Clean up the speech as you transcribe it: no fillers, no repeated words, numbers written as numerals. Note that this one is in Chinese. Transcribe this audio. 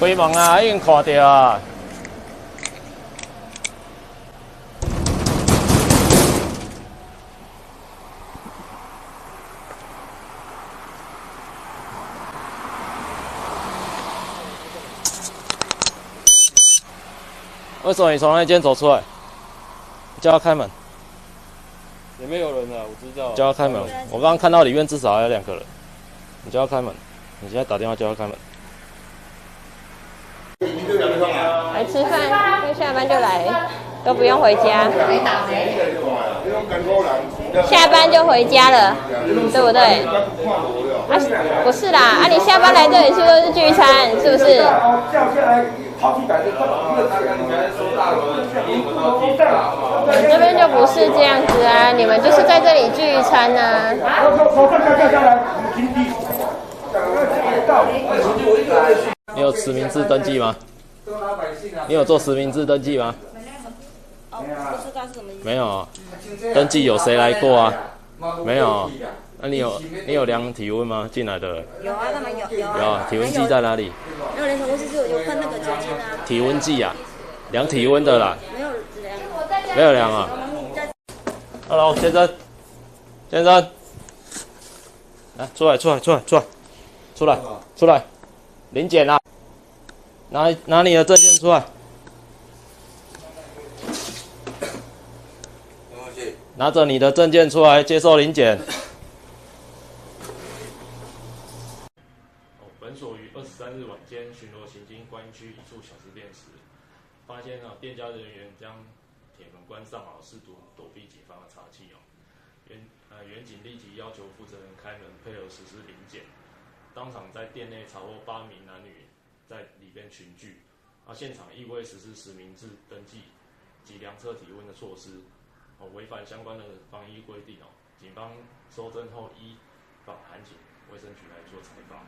开门啊，已经看到啊。为什么你从那间走出来？叫他开门。里面有人啊，我知道。叫他开门。我刚刚看到里面至少还有2个人。你叫他开门。你现在打电话叫他开门。来吃饭，因为下班就来，都不用回家。下班就回家了，对不对？啊，不是啦，啊，你下班来这里是不是聚餐？是不是？你这边就不是这样子啊，你们就是在这里聚餐啊。你有实名制登记吗？你有做实名制登记吗？哦，不知道是什么意思。没有啊，登记有谁来过啊？没有啊。那你有量体温吗？进来的？有啊，他们有啊。有啊，体温计在哪里？没有人我只是有喷那个酒精啊。体温计啊，量体温的啦。没有量。没有量啊。Hello， 先生，先生，来，出来，临检啊！拿你的证件出来。拿着你的证件出来接受临检。本所于23日晚间巡逻行经观音区一处小吃店时，发现店家人员将铁门关上试图躲避警方的查缉原警立即要求负责人开门配合实施临检，当场在店内查获8名男女在里边群聚，现场亦未实施实名制登记及量测体温的措施，违反相关的防疫规定，警方搜证后依法函请卫生局来做采访。